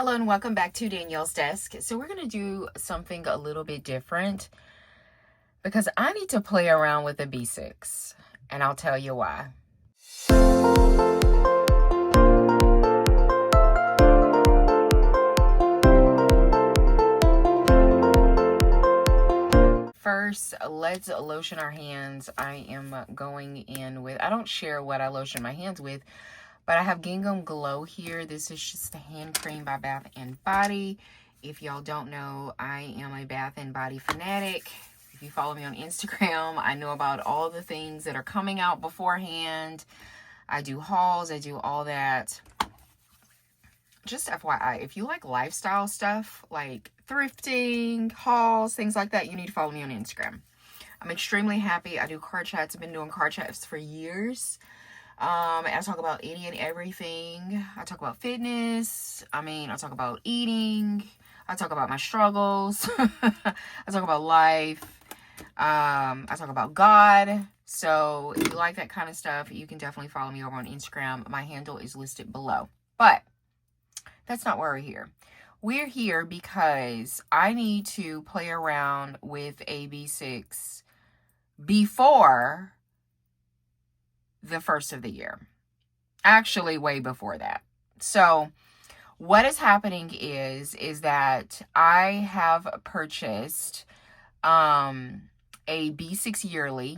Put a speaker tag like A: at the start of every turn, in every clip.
A: Hello and welcome back to Danielle's Desk. So we're going to do something a little bit different because I need to play around with the B6 and I'll tell you why. First, let's lotion our hands. I am going in with, I don't share what I lotion my hands with, but I have Gingham Glow here. This is just a hand cream by Bath & Body. If y'all don't know, I am a Bath & Body fanatic. If you follow me on Instagram, I know about all the things that are coming out beforehand. I do hauls, I do all that. Just FYI, if you like lifestyle stuff, like thrifting, hauls, things like that, you need to follow me on Instagram. I'm extremely happy. I do card chats. I've been doing card chats for years. I talk about any and everything. I talk about fitness. I talk about eating. I talk about my struggles. I talk about life. I talk about God. So if you like that kind of stuff, you can definitely follow me over on Instagram. My handle is listed below. But that's not why we're here. We're here because I need to play around with AB6 before the first of the year. Actually, way before that. So what is happening is that I have purchased a B6 yearly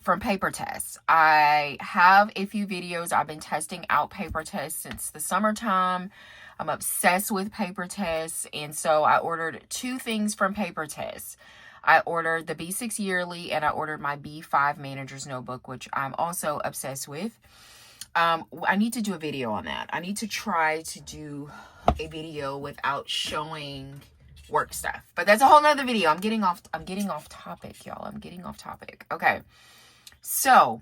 A: from Papertess. I have a few videos. I've been testing out Papertess since the summertime. I'm obsessed with Papertess, and so I ordered two things from Papertess. I ordered the B6 yearly, and I ordered my B5 manager's notebook, which I'm also obsessed with. I need to do a video on that. I need to try to do a video without showing work stuff, but that's a whole nother video. I'm getting off topic, y'all. I'm getting off topic. Okay. So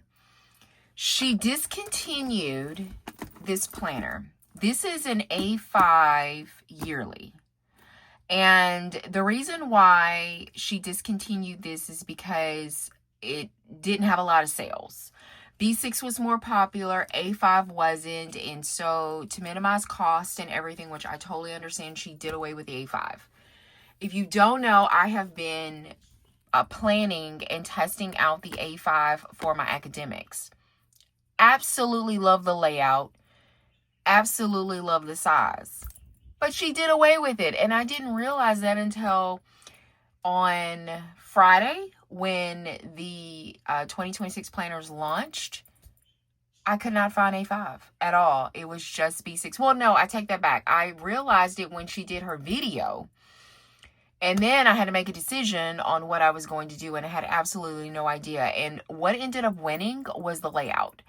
A: she discontinued this planner. This is an A5 yearly. And the reason why she discontinued this is because it didn't have a lot of sales. B6 was more popular, A5 wasn't, and so to minimize cost and everything, which I totally understand, she did away with the A5. If you don't know, I have been planning and testing out the A5 for my academics. Absolutely love the layout. Absolutely love the size. But she did away with it, and I didn't realize that until on Friday when the 2026 planners launched. I could not find A5 at all. It was just B6. Well, no, I take that back. I realized it when she did her video, and then I had to make a decision on what I was going to do, and I had absolutely no idea. And what ended up winning was the layout.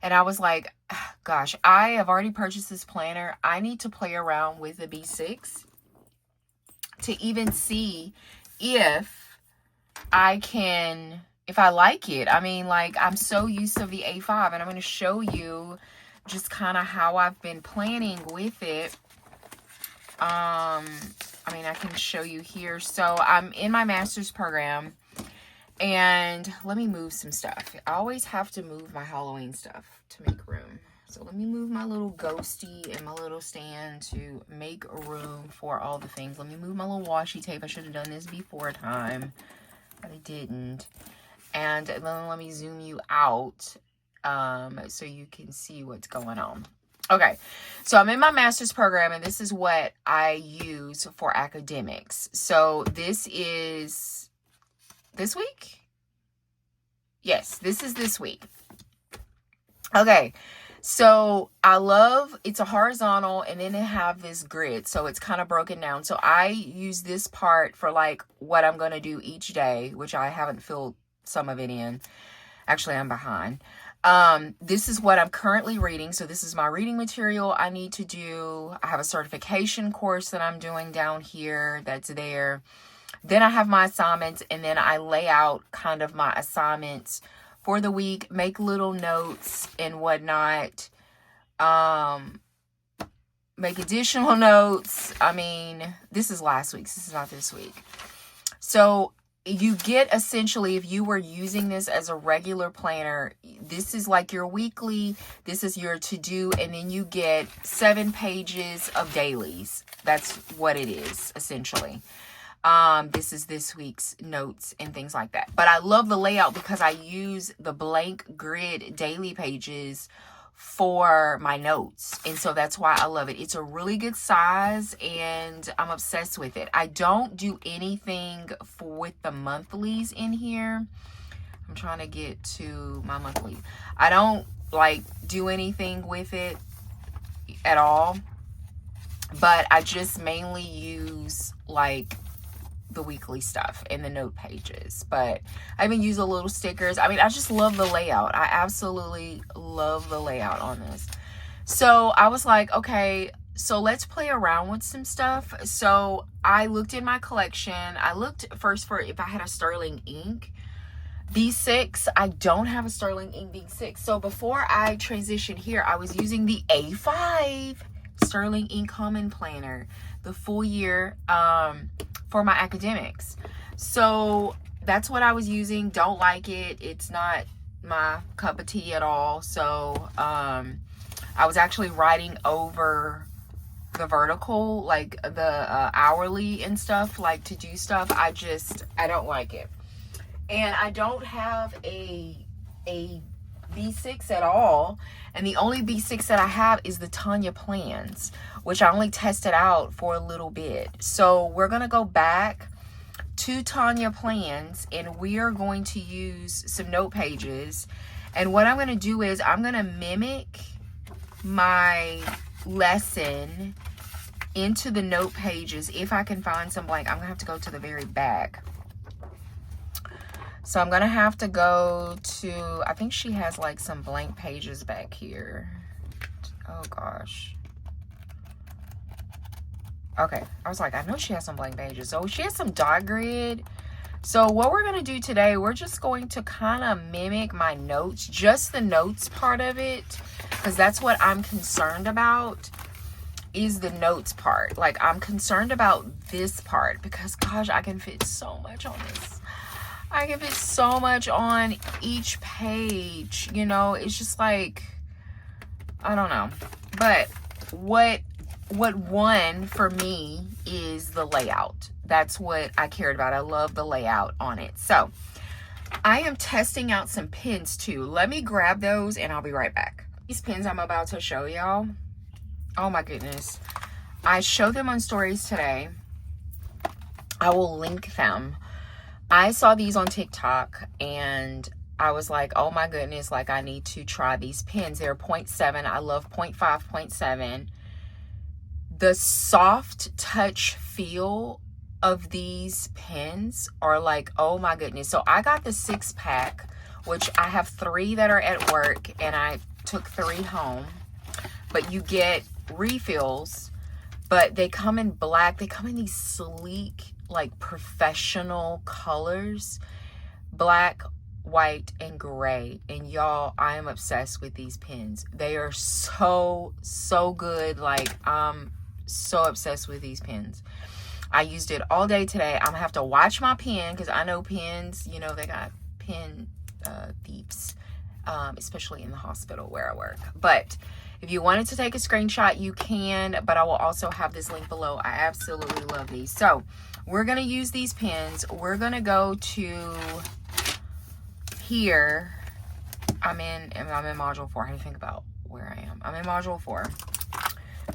A: And I was like, gosh, I have already purchased this planner. I need to play around with the B6 to even see if I can, if I like it. I'm so used to the A5, and I'm going to show you just kind of how I've been planning with it. I can show you here. So I'm in my master's program. And let me move some stuff. I always have to move my Halloween stuff to make room. So let me move my little ghosty and my little stand to make room for all the things. Let me move my little washi tape. I should have done this before time, but I didn't. And then let me zoom you out so you can see what's going on. Okay, so I'm in my master's program, and this is what I use for academics. So this is this week? Yes, this is this week. Okay, so I love, it's a horizontal, and then it have this grid, so it's kind of broken down. So I use this part for like what I'm going to do each day, which I haven't filled some of it in. Actually, I'm behind. This is what I'm currently reading. So this is my reading material I need to do. I have a certification course that I'm doing down here that's there. Then I have my assignments, and then I lay out kind of my assignments for the week, make little notes and whatnot, make additional notes. This is last week's. This is not this week. So you get essentially, if you were using this as a regular planner, this is like your weekly, this is your to-do, and then you get 7 pages of dailies. That's what it is, essentially. This is this week's notes and things like that. But I love the layout because I use the blank grid daily pages for my notes, and so that's why I love it. It's a really good size and I'm obsessed with it. I don't do anything with the monthlies in here. I'm trying to get to my monthly. I don't like do anything with it at all, but I just mainly use like the weekly stuff and the note pages. But I even use a little stickers. I mean, I just love the layout. I absolutely love the layout on this. So I was like, okay, so let's play around with some stuff. So I looked in my collection. I looked first for if I had a sterling ink B6. I don't have a sterling ink B6. So before I transitioned here, I was using the A5 sterling ink common planner, the full year, for my academics. So that's what I was using. Don't like it. It's not my cup of tea at all. So I was actually writing over the vertical, like the hourly and stuff, like to do stuff. I don't like it. And I don't have a B6 at all. And the only B6 that I have is the Tanya Plans, which I only tested out for a little bit. So we're going to go back to Tanya Plans and we are going to use some note pages. And what I'm going to do is I'm going to mimic my lesson into the note pages. If I can find some blank, I'm going to have to go to the very back. So I'm going to have to go to, I think she has like some blank pages back here. Oh gosh. Okay, I was like, I know she has some blank pages. So she has some dot grid. So what we're going to do today, we're just going to kind of mimic my notes, just the notes part of it, because that's what I'm concerned about, is the notes part. Like, I'm concerned about this part because, gosh, I can fit so much on this. I can fit so much on each page, you know. It's just like, I don't know. But what won for me is the layout. That's what I cared about. I love the layout on it. So I am testing out some pens too. Let me grab those and I'll be right back. These pens I'm about to show y'all, oh my goodness, I showed them on stories today. I will link them. I saw these on TikTok and I was like, oh my goodness, like I need to try these pens. They're 0.7. I love 0.5, 0.7. The soft touch feel of these pens are like, oh my goodness. So I got the 6-pack, which I have 3 that are at work and I took 3 home. But you get refills, but they come in black. They come in these sleek, like professional colors, black, white, and gray. And y'all, I am obsessed with these pens. They are so good. Like, I'm so obsessed with these pens. I used it all day today. I'm gonna have to watch my pen because I know pens, you know, they got pen thieves, especially in the hospital where I work. But if you wanted to take a screenshot, you can, but I will also have this link below. I absolutely love these. So we're going to use these pens. We're going to go to here. I'm in module 4. How do you think about where I am? I'm in module 4.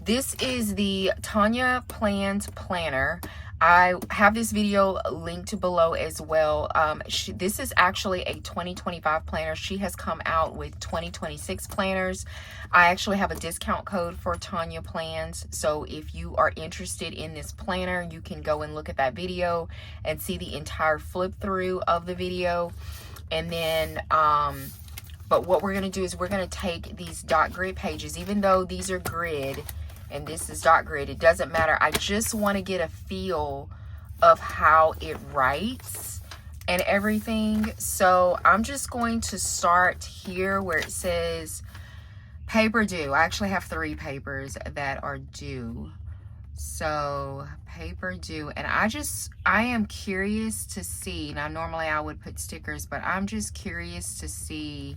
A: This is the Tanya Plans Planner. I have this video linked below as well. This is actually a 2025 planner. She has come out with 2026 planners. I actually have a discount code for Tanya Plans. So if you are interested in this planner, you can go and look at that video and see the entire flip through of the video. And then, but what we're going to do is we're going to take these dot grid pages, even though these are grid, and this is dot grid, it doesn't matter. I just want to get a feel of how it writes and everything. So I'm just going to start here where it says paper due. I actually have 3 papers that are due. So paper due, and I am curious to see. Now normally I would put stickers, but I'm just curious to see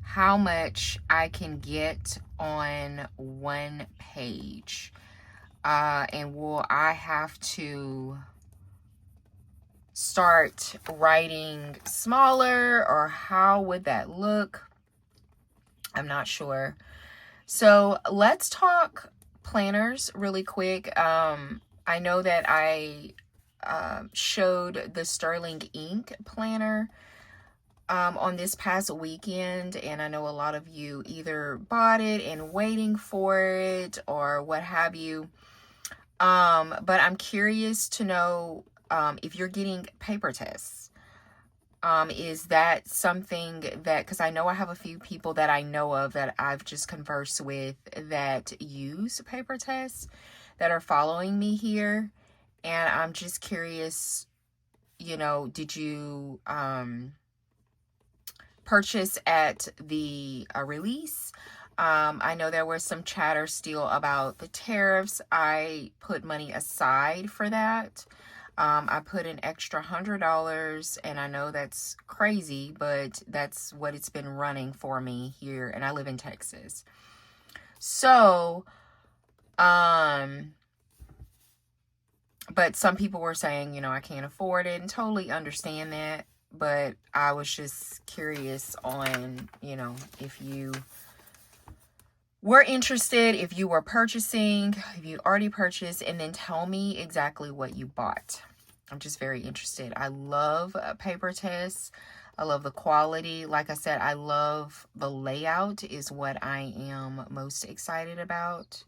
A: how much I can get on one page. And will I have to start writing smaller, or how would that look? I'm not sure. So let's talk planners really quick. I know that I showed the Sterling ink planner on this past weekend, and I know a lot of you either bought it and waiting for it or what have you. But I'm curious to know if you're getting Papertess. Is that something that, because I know I have a few people that I know of that I've just conversed with that use Papertess that are following me here, and I'm just curious, you know, did you purchase at the release? I know there was some chatter still about the tariffs. I put money aside for that. I put an extra $100, and I know that's crazy, but that's what it's been running for me here, and I live in Texas. So, but some people were saying, you know, I can't afford it, and totally understand that, but I was just curious on, you know, if you were interested, if you were purchasing, if you already purchased, and then tell me exactly what you bought. I'm just very interested. I love Papertess. I love the quality. Like I said, I love the layout is what I am most excited about.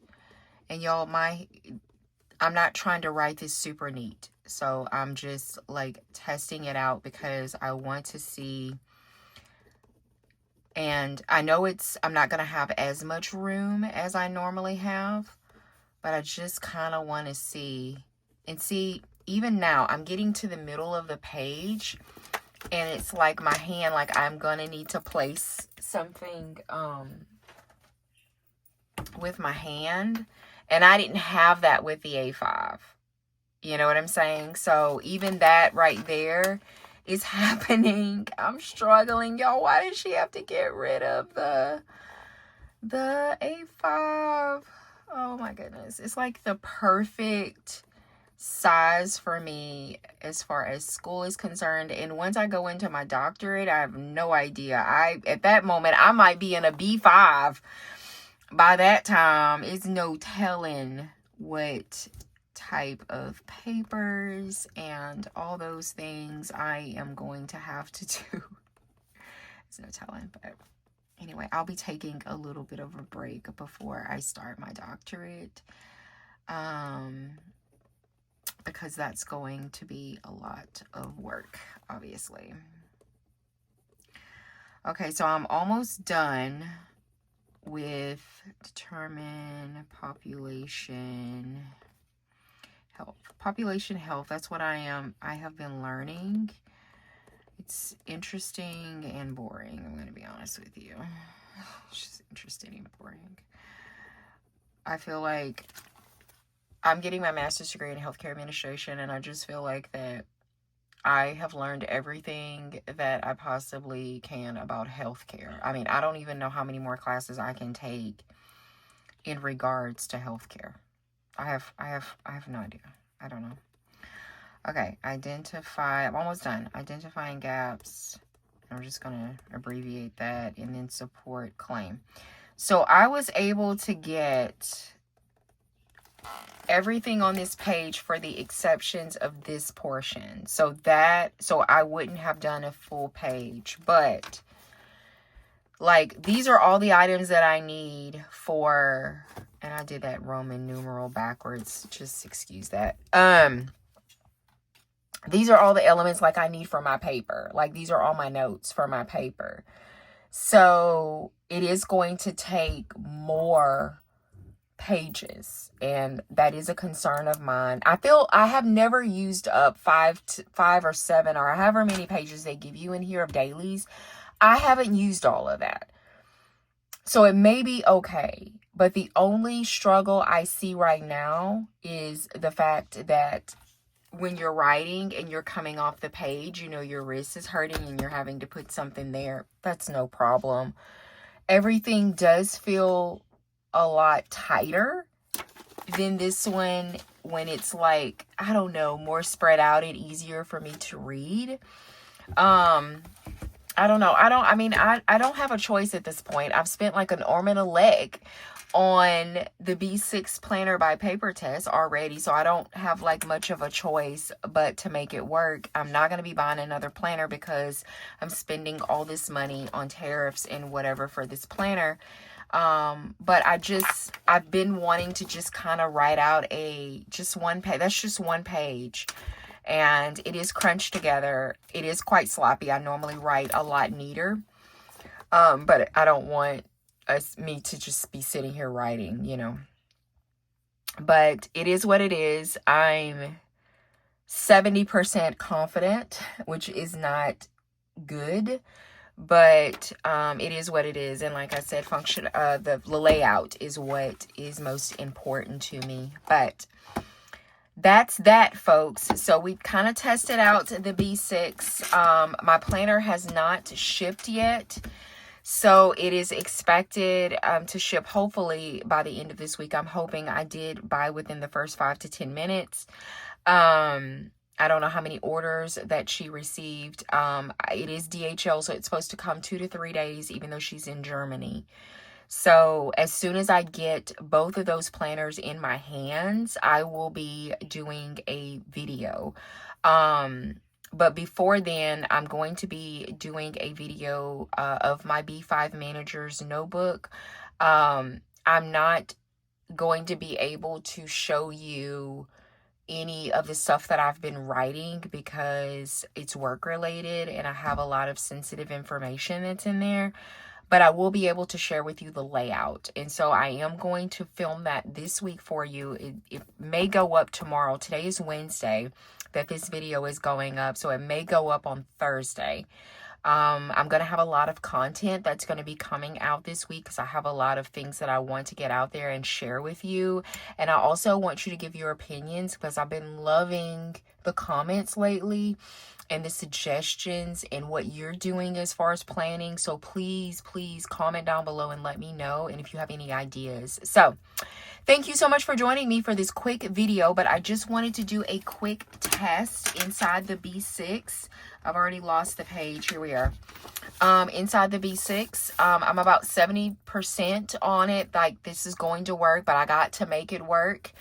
A: And y'all, I'm not trying to write this super neat. So I'm just like testing it out because I want to see. And I know I'm not going to have as much room as I normally have, but I just kind of want to see. And see, even now, I'm getting to the middle of the page, and it's like my hand, like I'm going to need to place something with my hand. And I didn't have that with the A5. You know what I'm saying? So even that right there is happening. I'm struggling, y'all. Why did she have to get rid of the A5? Oh my goodness. It's like the perfect size for me as far as school is concerned. And once I go into my doctorate, I have no idea. At that moment, I might be in a B5. By that time, it's no telling what type of papers and all those things I am going to have to do. It's no telling, but anyway, I'll be taking a little bit of a break before I start my doctorate, because that's going to be a lot of work, obviously. Okay, so I'm almost done with determine population health. Population health, that's what I have been learning. It's interesting and boring, I'm going to be honest with you. It's just interesting and boring. I feel like I'm getting my master's degree in healthcare administration, and I just feel like that I have learned everything that I possibly can about healthcare. I mean, I don't even know how many more classes I can take in regards to healthcare. I have no idea. I don't know. Okay, identify. I'm almost done. Identifying gaps. I'm just going to abbreviate that, and then support claim. So I was able to get everything on this page for the exceptions of this portion. So I wouldn't have done a full page, but like these are all the items that I need for, and I did that Roman numeral backwards, just excuse that. These are all the elements like I need for my paper. Like these are all my notes for my paper. So it is going to take more pages, and that is a concern of mine. I feel I have never used up 5 or 7 or however many pages they give you in here of dailies. I haven't used all of that, so it may be okay. But the only struggle I see right now is the fact that when you're writing and you're coming off the page, you know, your wrist is hurting and you're having to put something there. That's no problem. Everything does feel a lot tighter than this one when it's like, I don't know, more spread out and easier for me to read. I don't know. I don't have a choice at this point. I've spent like an arm and a leg on the B6 planner by Papertess already, so I don't have like much of a choice but to make it work. I'm not going to be buying another planner because I'm spending all this money on tariffs and whatever for this planner. But I've been wanting to just kind of write out just one page. That's just one page. And it is crunched together. It is quite sloppy. I normally write a lot neater. But I don't want me to just be sitting here writing, you know. But it is what it is. I'm 70% confident, which is not good. But it is what it is. And like I said, the layout is what is most important to me. But that's that, folks. So we kind of tested out the B6. My planner has not shipped yet. So it is expected to ship hopefully by the end of this week. I'm hoping. I did buy within the first 5 to 10 minutes. I don't know how many orders that she received. It is DHL, so it's supposed to come 2 to 3 days, even though she's in Germany. So as soon as I get both of those planners in my hands, I will be doing a video. But before then, I'm going to be doing a video of my B5 Manager's notebook. I'm not going to be able to show you any of the stuff that I've been writing because it's work related and I have a lot of sensitive information that's in there. But I will be able to share with you the layout. And so I am going to film that this week for you. It may go up tomorrow. Today is Wednesday that this video is going up. So it may go up on Thursday. I'm going to have a lot of content that's going to be coming out this week because I have a lot of things that I want to get out there and share with you. And I also want you to give your opinions because I've been loving the comments lately and the suggestions and what you're doing as far as planning. So please comment down below and let me know. And if you have any ideas. So thank you so much for joining me for this quick video, but I just wanted to do a quick test inside the B6. I've already lost the page. Here we are. Inside the B6, I'm about 70% on it. Like, this is going to work, but I got to make it work.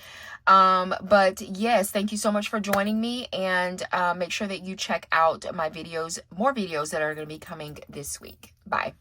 A: But yes, thank you so much for joining me, and make sure that you check out my videos, more videos that are going to be coming this week. Bye.